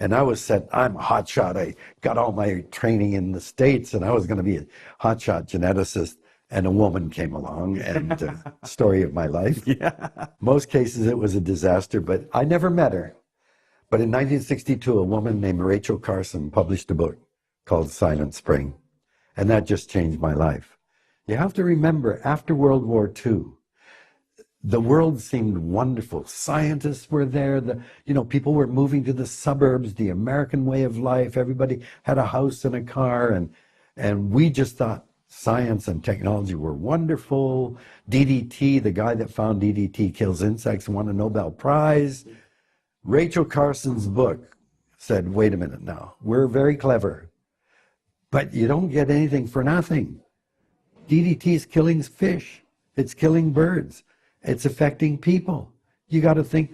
And I was said, I'm a hotshot. I got all my training in the States, and I was going to be a hotshot geneticist. And a woman came along, and story of my life. Yeah. Most cases it was a disaster, but I never met her. But in 1962, a woman named Rachel Carson published a book called Silent Spring. And that just changed my life. You have to remember, after World War II, the world seemed wonderful. Scientists were there. People were moving to the suburbs, the American way of life. Everybody had a house and a car. And we just thought science and technology were wonderful. DDT, the guy that found DDT kills insects, won a Nobel Prize. Rachel Carson's book said, wait a minute now, we're very clever, but you don't get anything for nothing. DDT is killing fish. It's killing birds. It's affecting people. You got to think,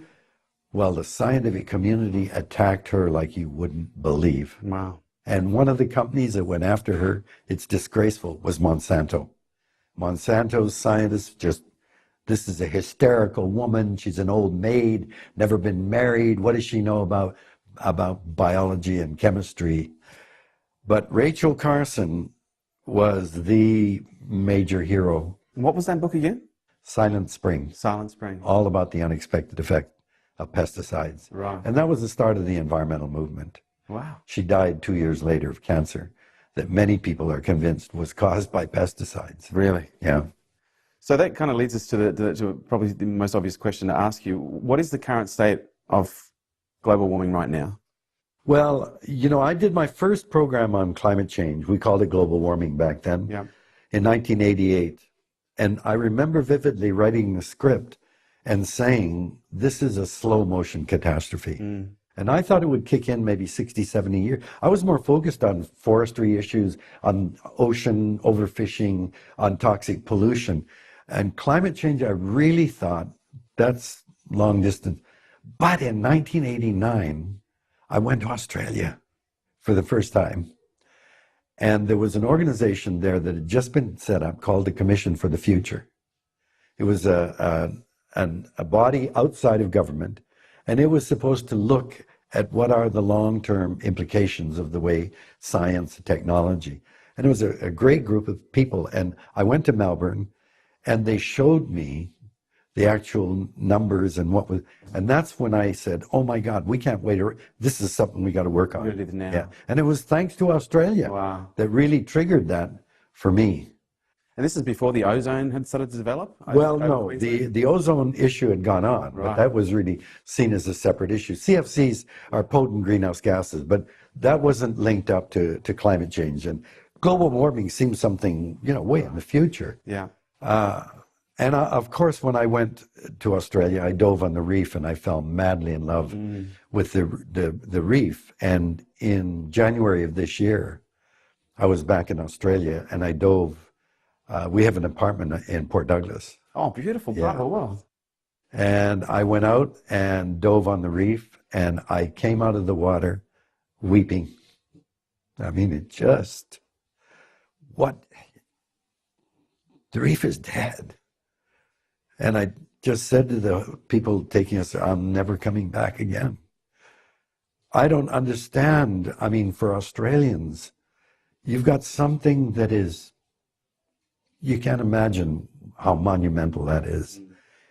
well, the scientific community attacked her like you wouldn't believe. Wow. And one of the companies that went after her, it's disgraceful, was Monsanto. Monsanto's scientists just, this is a hysterical woman. She's an old maid, never been married. What does she know about biology and chemistry? But Rachel Carson was the major hero. What was that book again? Silent Spring. Silent Spring. All about the unexpected effect of pesticides. Right. And that was the start of the environmental movement. Wow. She died 2 years later of cancer that many people are convinced was caused by pesticides. Really? Yeah. So that kind of leads us to probably the most obvious question to ask you. What is the current state of global warming right now? Well, I did my first program on climate change. We called it global warming back then, Yeah. in 1988. And I remember vividly writing the script and saying, this is a slow motion catastrophe. Mm. And I thought it would kick in maybe 60, 70 years. I was more focused on forestry issues, on ocean overfishing, on toxic pollution. And climate change, I really thought that's long distance. But in 1989, I went to Australia for the first time. And there was an organization there that had just been set up called the Commission for the Future. It was a body outside of government, and it was supposed to look at what are the long-term implications of the way science and technology. And it was a great group of people. And I went to Melbourne, and they showed me the actual numbers and what was, and that's when I said, oh my God, we can't wait. This is something we got to work on. Really now. Yeah. And it was thanks to Australia that really triggered that for me. And this is before the ozone had started to develop? Well, no, the ozone issue had gone on, but that was really seen as a separate issue. CFCs are potent greenhouse gases, but that wasn't linked up to climate change. And global warming seems something, way in the future. Yeah. And of course, when I went to Australia, I dove on the reef and I fell madly in love with the reef. And in January of this year, I was back in Australia and I dove. We have an apartment in Port Douglas. Oh, beautiful part of the world. And I went out and dove on the reef and I came out of the water weeping. I mean, the reef is dead. And I just said to the people taking us, I'm never coming back again. I don't understand. I mean, for Australians, you've got something that is, you can't imagine how monumental that is.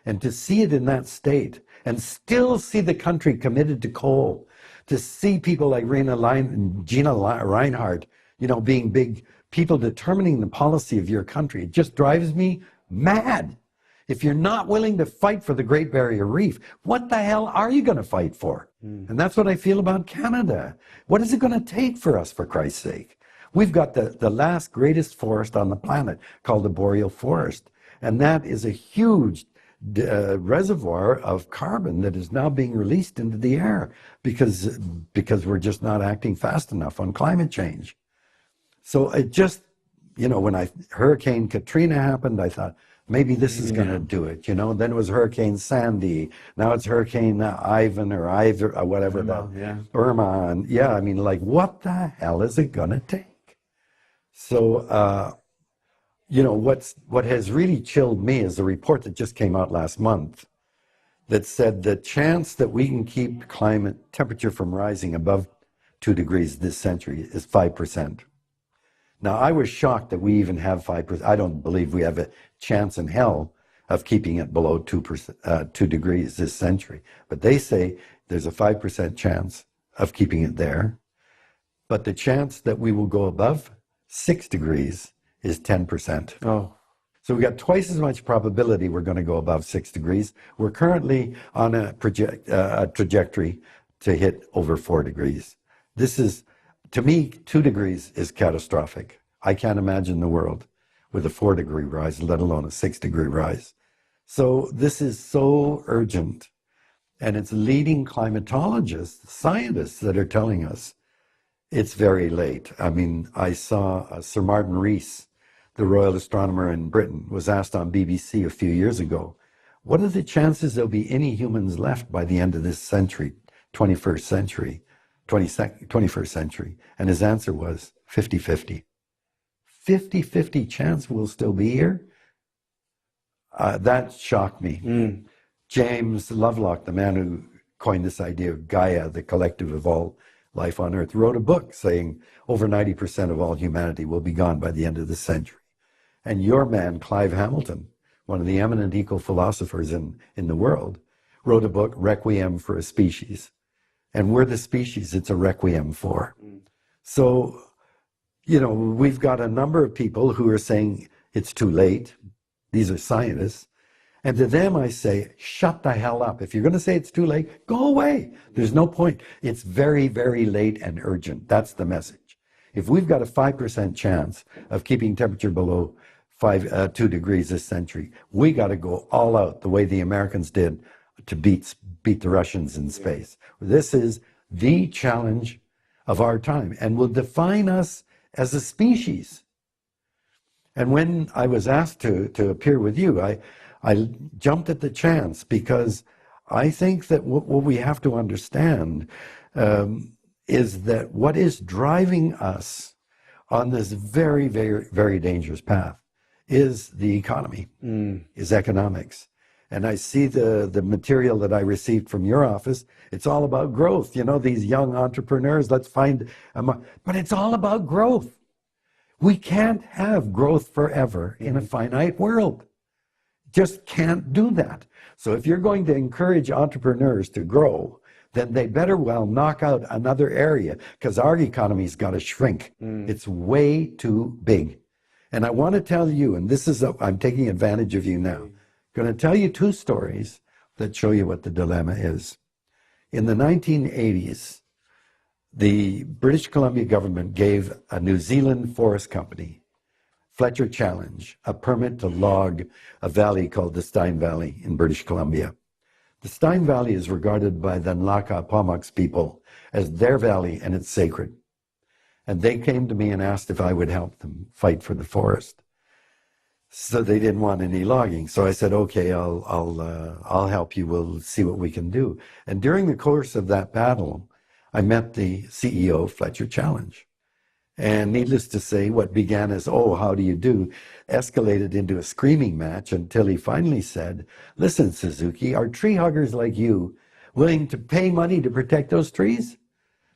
And to see it in that state and still see the country committed to coal, to see people like Gina Reinhardt, being big people determining the policy of your country, it just drives me mad. If you're not willing to fight for the Great Barrier Reef, what the hell are you going to fight for? And that's what I feel about Canada. What is it going to take for us, for Christ's sake? We've got the last greatest forest on the planet called the boreal forest. And that is a huge reservoir of carbon that is now being released into the air because we're just not acting fast enough on climate change. So it just, when Hurricane Katrina happened, I thought, maybe this is going to do it, Then it was Hurricane Sandy. Now it's Hurricane Ivan or whatever. Irma. And what the hell is it going to take? So, what has really chilled me is the report that just came out last month that said the chance that we can keep climate temperature from rising above 2 degrees this century is 5%. Now, I was shocked that we even have 5%. I don't believe we have a chance in hell of keeping it below 2 degrees this century. But they say there's a 5% chance of keeping it there. But the chance that we will go above 6 degrees is 10%. Oh. So we've got twice as much probability we're going to go above 6 degrees. We're currently on a trajectory to hit over 4 degrees. This is, to me, 2 degrees is catastrophic. I can't imagine the world with a 4-degree rise, let alone a 6-degree rise. So this is so urgent. And it's leading climatologists, scientists that are telling us it's very late. I mean, I saw Sir Martin Rees, the royal astronomer in Britain, was asked on BBC a few years ago, what are the chances there'll be any humans left by the end of this century, 21st century? And his answer was 50-50. 50-50 chance we'll still be here? That shocked me. James Lovelock, the man who coined this idea of Gaia, the collective of all life on Earth, wrote a book saying over 90% of all humanity will be gone by the end of this century. And your man, Clive Hamilton, one of the eminent eco-philosophers in the world, wrote a book, Requiem for a Species. And we're the species it's a requiem for. So, you know, we've got a number of people who are saying it's too late. These are scientists. And to them, I say, shut the hell up. If you're going to say it's too late, go away. There's no point. It's very, very late and urgent. That's the message. If we've got a 5% chance of keeping temperature below 2 degrees this century, we got to go all out the way the Americans did to beat the Russians in space. This is the challenge of our time and will define us as a species. And when I was asked to appear with you, I jumped at the chance because I think that what we have to understand is that what is driving us on this very, very, very dangerous path is the economy, is economics. And I see the material that I received from your office. It's all about growth. You know, these young entrepreneurs, let's find, but it's all about growth. We can't have growth forever in a finite world. Just can't do that. So if you're going to encourage entrepreneurs to grow, then they better well knock out another area because our economy's got to shrink. It's way too big. And I want to tell you, and this is, I'm taking advantage of you now, going to tell you 2 stories that show you what the dilemma is. In the 1980s, the British Columbia government gave a New Zealand forest company, Fletcher Challenge, a permit to log a valley called the Stein Valley in British Columbia. The Stein Valley is regarded by the Nlaka people as their valley and it's sacred. And they came to me and asked if I would help them fight for the forest. So they didn't want any logging. So I said, okay, I'll help you. We'll see what we can do. And during the course of that battle, I met the CEO of Fletcher Challenge. And needless to say, what began as, oh, how do you do, escalated into a screaming match until he finally said, listen, Suzuki, are tree huggers like you willing to pay money to protect those trees?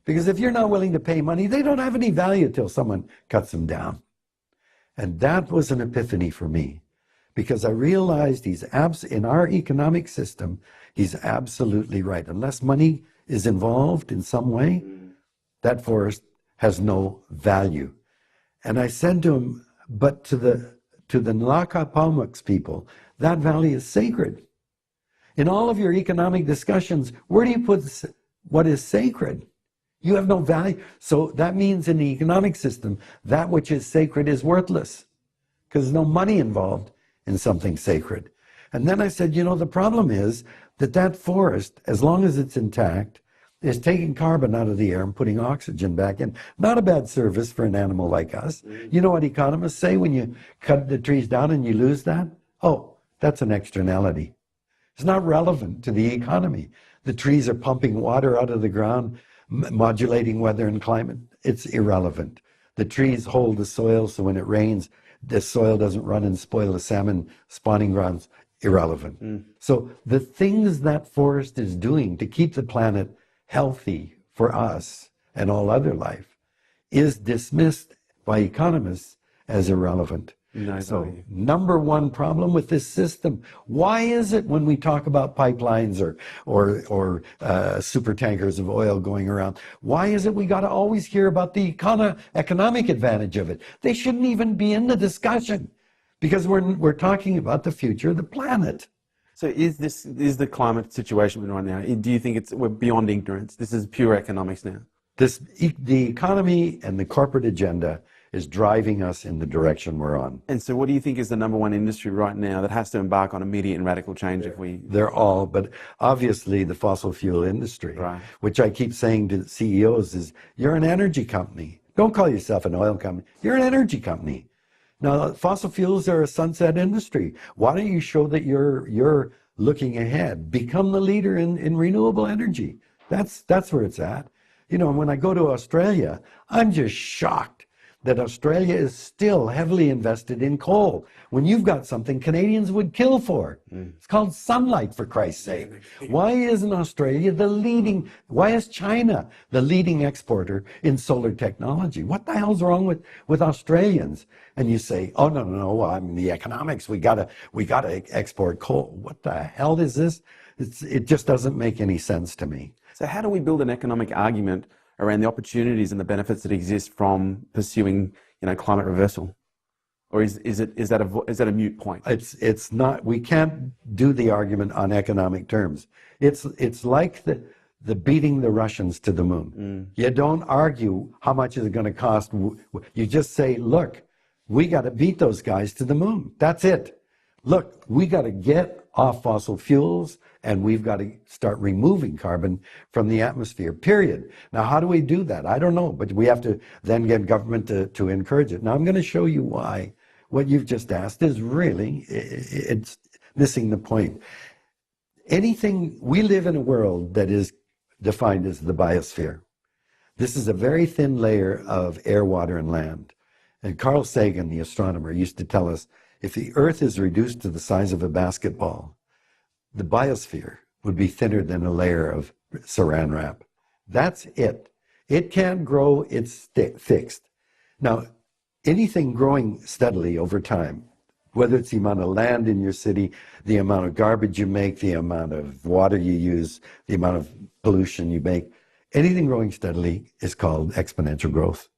Because if you're not willing to pay money, they don't have any value till someone cuts them down. And that was an epiphany for me, because I realized in our economic system, he's absolutely right. Unless money is involved in some way, that forest has no value. And I said to him, but to the Nlaka people, that valley is sacred. In all of your economic discussions, where do you put what is sacred? You have no value. So that means in the economic system, that which is sacred is worthless because there's no money involved in something sacred. And then I said, you know, the problem is that forest, as long as it's intact, is taking carbon out of the air and putting oxygen back in. Not a bad service for an animal like us. You know what economists say when you cut the trees down and you lose that? Oh, that's an externality. It's not relevant to the economy. The trees are pumping water out of the ground, modulating weather and climate. It's irrelevant. The trees hold the soil, so when it rains, the soil doesn't run and spoil the salmon spawning grounds. irrelevant. So the things that forest is doing to keep the planet healthy for us and all other life is dismissed by economists as irrelevant. No So value. number one problem with this system, why is it when we talk about pipelines or super tankers of oil going around, why is it we got to always hear about the economic advantage of it? They shouldn't even be in the discussion because we're talking about the future of the planet. So is the climate situation we're in right now, do you think we're beyond ignorance? This is pure economics now. The economy and the corporate agenda is driving us in the direction we're on. And so what do you think is the number one industry right now that has to embark on immediate and radical change if we... They're all, but obviously the fossil fuel industry, Right. which I keep saying to CEOs is, you're an energy company. Don't call yourself an oil company. You're an energy company. Now, fossil fuels are a sunset industry. Why don't you show that you're looking ahead? Become the leader in renewable energy. That's where it's at. You know, when I go to Australia, I'm just shocked that Australia is still heavily invested in coal when you've got something Canadians would kill for. It's called sunlight, for Christ's sake. Why isn't Australia why is China the leading exporter in solar technology? What the hell's wrong with Australians? And you say, oh, no, I'm the economics. We gotta export coal. What the hell is this? It just doesn't make any sense to me. So how do we build an economic argument around the opportunities and the benefits that exist from pursuing, climate reversal? Or is that a moot point? It's not. We can't do the argument on economic terms. It's like the beating the Russians to the moon. You don't argue how much is it going to cost. You just say, look, we got to beat those guys to the moon. That's it. Look, we got to get off fossil fuels and we've got to start removing carbon from the atmosphere, period. Now, how do we do that? I don't know, but we have to then get government to encourage it. Now, I'm going to show you why what you've just asked is really, it's missing the point. We live in a world that is defined as the biosphere. This is a very thin layer of air, water, and land. And Carl Sagan, the astronomer, used to tell us, if the Earth is reduced to the size of a basketball, the biosphere would be thinner than a layer of saran wrap. That's it. It can't grow, it's fixed. Now, anything growing steadily over time, whether it's the amount of land in your city, the amount of garbage you make, the amount of water you use, the amount of pollution you make, anything growing steadily is called exponential growth.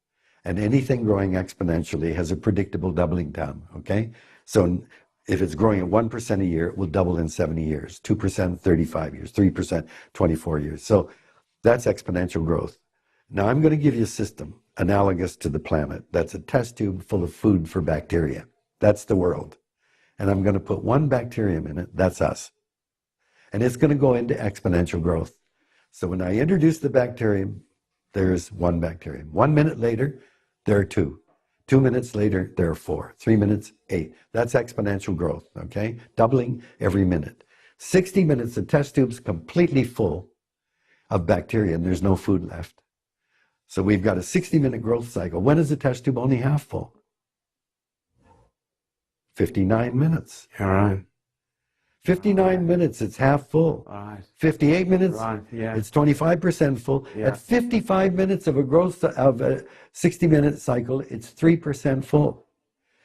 And anything growing exponentially has a predictable doubling down, okay? So if it's growing at 1% a year, it will double in 70 years, 2%, 35 years, 3%, 24 years. So that's exponential growth. Now I'm going to give you a system analogous to the planet. That's a test tube full of food for bacteria. That's the world. And I'm going to put one bacterium in it. That's us. And it's going to go into exponential growth. So when I introduce the bacterium, there's one bacterium. 1 minute later, there are two. 2 minutes later, there are 4. 3 minutes, 8. That's exponential growth, okay? Doubling every minute. 60 minutes, the test tube's completely full of bacteria and there's no food left. So we've got a 60-minute growth cycle. When is the test tube only half full? 59 minutes. All right. 59 minutes, it's half full. All right. 58 minutes, Right, yeah. it's 25% full. Yeah. At 55 minutes of a 60-minute cycle, it's 3% full.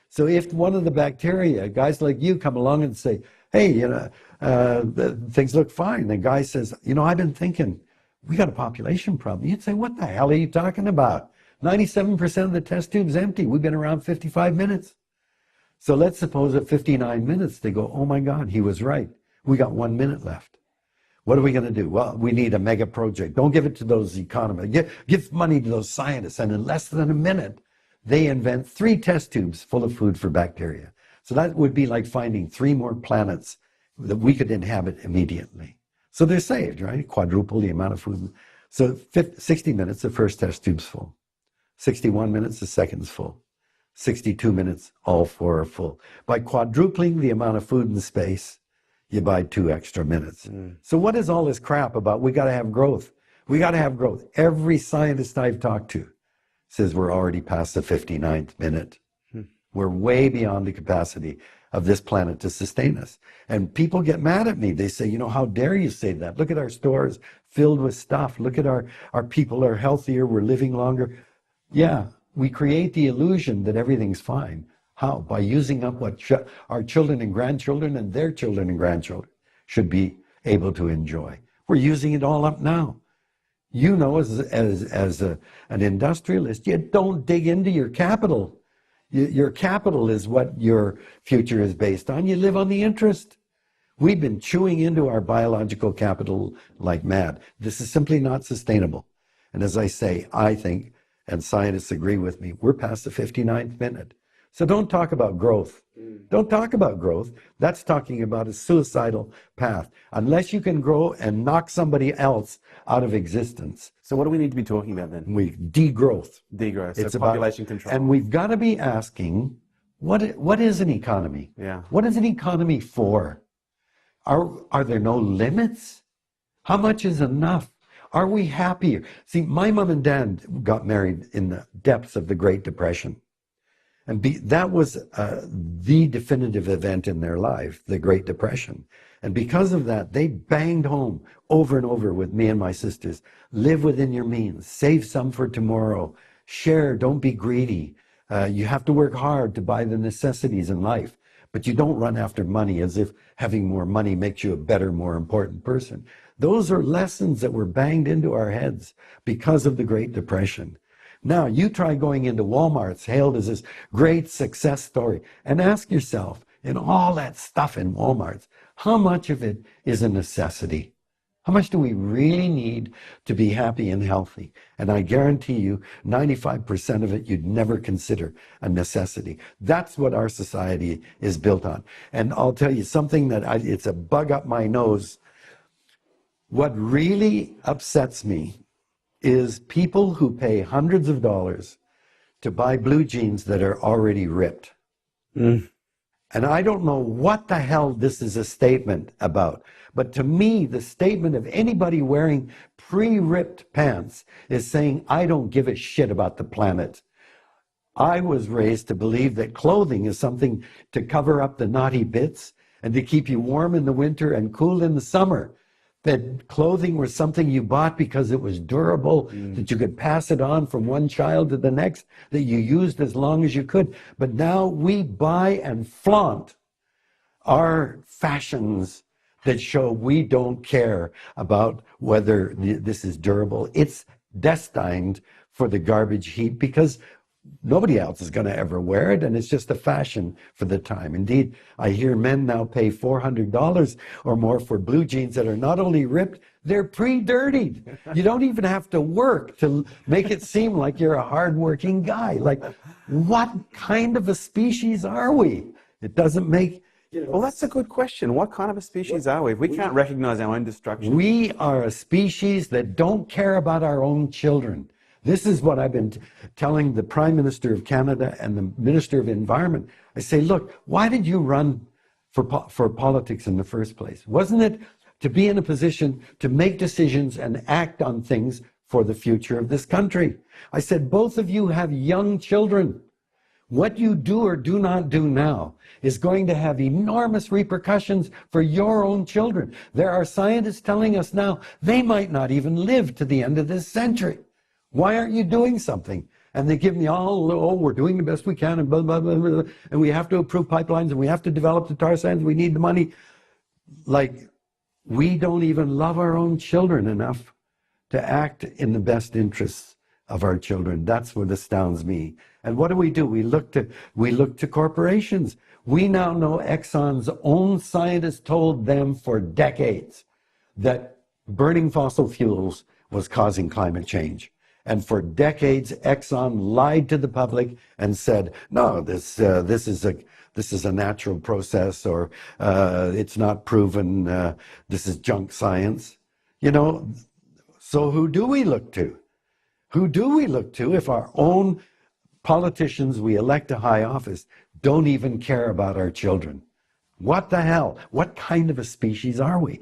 So if one of the bacteria, guys like you, come along and say, hey, things look fine. The guy says, I've been thinking, we got a population problem. You'd say, what the hell are you talking about? 97% of the test tube's empty. We've been around 55 minutes. So let's suppose at 59 minutes, they go, oh my God, he was right. We got 1 minute left. What are we going to do? Well, we need a mega project. Don't give it to those economists. Give money to those scientists. And in less than a minute, they invent 3 test tubes full of food for bacteria. So that would be like finding 3 more planets that we could inhabit immediately. So they're saved, right? Quadruple the amount of food. So 60 minutes, the first test tube's full. 61 minutes, the second's full. 62 minutes, all 4 are full. By quadrupling the amount of food in space, you buy 2 extra minutes. So what is all this crap about we got to have growth? We got to have growth. Every scientist I've talked to says we're already past the 59th minute. We're way beyond the capacity of this planet to sustain us. And people get mad at me. They say, you know, how dare you say that? Look at our stores filled with stuff. Look at our people are healthier. We're living longer. Yeah, we create the illusion that everything's fine. How? By using up what our children and grandchildren and their children and grandchildren should be able to enjoy. We're using it all up now. You know, as an industrialist, you don't dig into your capital. Your capital is what your future is based on. You live on the interest. We've been chewing into our biological capital like mad. This is simply not sustainable. And as I say, I think, and scientists agree with me, we're past the 59th minute. So don't talk about growth. Don't talk about growth. That's talking about a suicidal path. Unless you can grow and knock somebody else out of existence. So what do we need to be talking about then? Degrowth. Degrowth, so It's population control. And we've got to be asking, what is an economy? Yeah. What is an economy for? Are there no limits? How much is enough? Are we happier? See, my mom and dad got married in the depths of the Great Depression. And that was the definitive event in their life, the Great Depression. And because of that, they banged home over and over with me and my sisters. Live within your means. Save some for tomorrow. Share. Don't be greedy. You have to work hard to buy the necessities in life. But you don't run after money as if having more money makes you a better, more important person. Those are lessons that were banged into our heads because of the Great Depression. Now, you try going into Walmart's, hailed as this great success story, and ask yourself, in all that stuff in Walmart's, how much of it is a necessity? How much do we really need to be happy and healthy? And I guarantee you, 95% of it you'd never consider a necessity. That's what our society is built on. And I'll tell you something that it's a bug up my nose. What really upsets me is people who pay hundreds of dollars to buy blue jeans that are already ripped. And I don't know what the hell this is a statement about, but to me, the statement of anybody wearing pre-ripped pants is saying, I don't give a shit about the planet. I was raised to believe that clothing is something to cover up the naughty bits and to keep you warm in the winter and cool in the summer. That clothing was something you bought because it was durable, that you could pass it on from one child to the next, that you used as long as you could. But now we buy and flaunt our fashions that show we don't care about whether this is durable. It's destined for the garbage heap because nobody else is going to ever wear it, and it's just a fashion for the time. Indeed, I hear men now pay $400 or more for blue jeans that are not only ripped, they're pre-dirtied. You don't even have to work to make it seem like you're a hard-working guy. Like, what kind of a species are we? It doesn't make... Well, that's a good question. What kind of a species are we? If we can't recognize our own destruction. We are a species that don't care about our own children. This is what I've been telling the Prime Minister of Canada and the Minister of Environment. I say, look, why did you run for politics in the first place? Wasn't it to be in a position to make decisions and act on things for the future of this country? I said, both of you have young children. What you do or do not do now is going to have enormous repercussions for your own children. There are scientists telling us now they might not even live to the end of this century. Why aren't you doing something? And they give me all, oh, we're doing the best we can, and blah, blah, blah, blah, and we have to approve pipelines, and we have to develop the tar sands, we need the money. Like, we don't even love our own children enough to act in the best interests of our children. That's what astounds me. And what do? We look to corporations. We now know Exxon's own scientists told them for decades that burning fossil fuels was causing climate change. And for decades, Exxon lied to the public and said, no, this is a natural process, or it's not proven, this is junk science. You know, so who do we look to? Who do we look to if our own politicians we elect to high office don't even care about our children? What the hell? What kind of a species are we?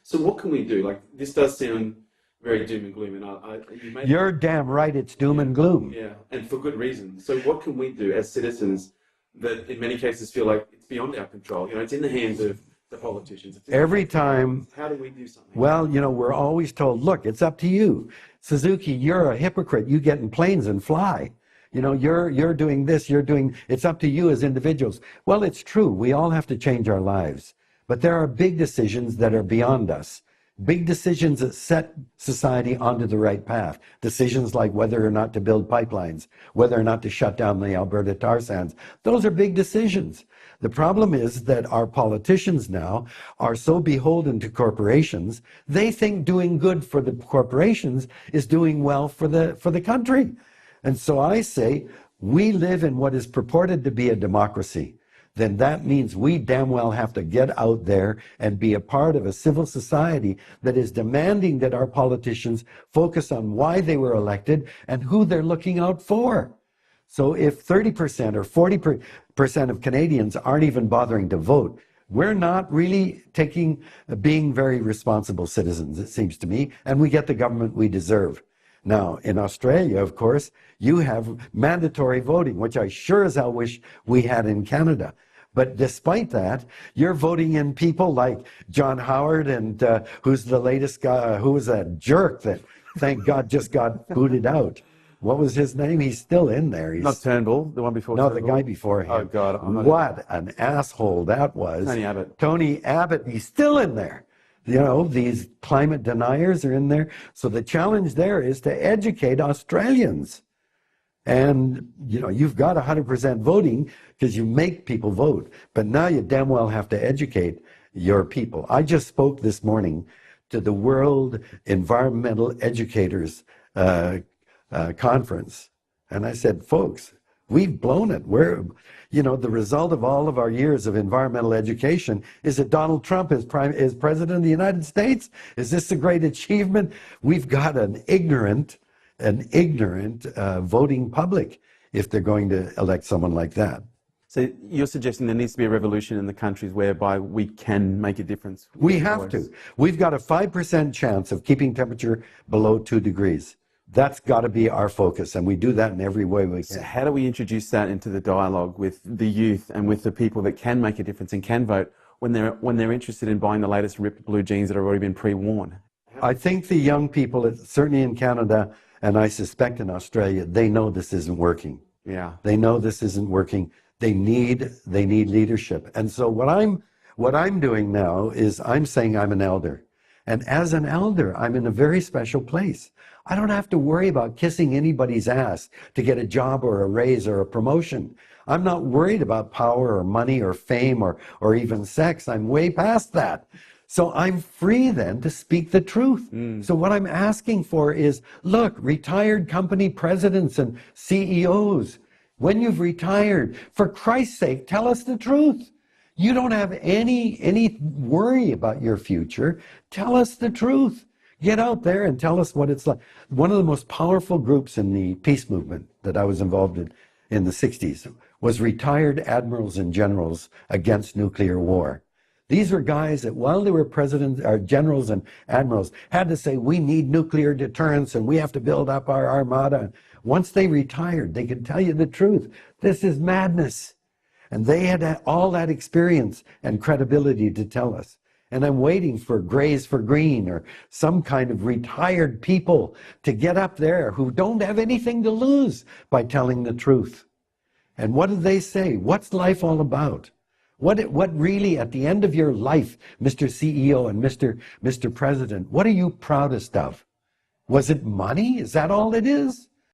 So what can we do? Like, this does sound very doom and gloom, and You're damn right it's doom and gloom. Yeah, and for good reason. So what can we do as citizens that in many cases feel like it's beyond our control. You know, it's in the hands of the politicians. Every time. How do we do something? Well, you know, we're always told, look, it's up to you. Suzuki, you're a hypocrite. You get in planes and fly. You know, you're doing this, it's up to you as individuals. Well, it's true. We all have to change our lives. But there are big decisions that are beyond us. Big decisions that set society onto the right path. Decisions like whether or not to build pipelines, whether or not to shut down the Alberta tar sands. Those are big decisions. The problem is that our politicians now are so beholden to corporations, they think doing good for the corporations is doing well for the country. And so I say, we live in what is purported to be a democracy. Then that means we damn well have to get out there and be a part of a civil society that is demanding that our politicians focus on why they were elected and who they're looking out for. So if 30% or 40% of Canadians aren't even bothering to vote, we're not really being very responsible citizens, it seems to me, and we get the government we deserve. Now, in Australia, of course, you have mandatory voting, which I sure as hell wish we had in Canada. But despite that, you're voting in people like John Howard and who's the latest guy, who was that jerk that, thank God, just got booted out. What was his name? He's still in there. Not Turnbull, the one before No, Turnbull. the guy before him. Oh, God. What an asshole that was. Tony Abbott. Tony Abbott, he's still in there. You know, these climate deniers are in there. So the challenge there is to educate Australians. And, you know, you've got 100% voting because you make people vote. But now you damn well have to educate your people. I just spoke this morning to the World Environmental Educators Conference. And I said, folks, we've blown it. You know, the result of all of our years of environmental education is that Donald Trump is president of the United States. Is this a great achievement? We've got an ignorant voting public if they're going to elect someone like that. So you're suggesting there needs to be a revolution in the countries whereby we can make a difference? We have to. We've got a 5% chance of keeping temperature below 2 degrees. That's got to be our focus, and we do that in every way we can. So how do we introduce that into the dialogue with the youth and with the people that can make a difference and can vote when they're interested in buying the latest ripped blue jeans that have already been pre-worn? I think the young people, certainly in Canada, and I suspect in Australia, they know this isn't working. Yeah. They know this isn't working. They need leadership. And so what I'm doing now is I'm saying I'm an elder. And as an elder, I'm in a very special place. I don't have to worry about kissing anybody's ass to get a job or a raise or a promotion. I'm not worried about power or money or fame or even sex. I'm way past that. So I'm free then to speak the truth. So what I'm asking for is, look, retired company presidents and CEOs, when you've retired, for Christ's sake, tell us the truth. You don't have any worry about your future. Tell us the truth. Get out there and tell us what it's like. One of the most powerful groups in the peace movement that I was involved in the 60s was retired admirals and generals against nuclear war. These were guys that while they were presidents or generals and admirals had to say, we need nuclear deterrence and we have to build up our armada. Once they retired, they could tell you the truth. This is madness. And they had all that experience and credibility to tell us. And I'm waiting for Grays for Green or some kind of retired people to get up there who don't have anything to lose by telling the truth. And what do they say? What's life all about? What really, at the end of your life, Mr. CEO and Mr. President, what are you proudest of? Was it money? Is that all it is?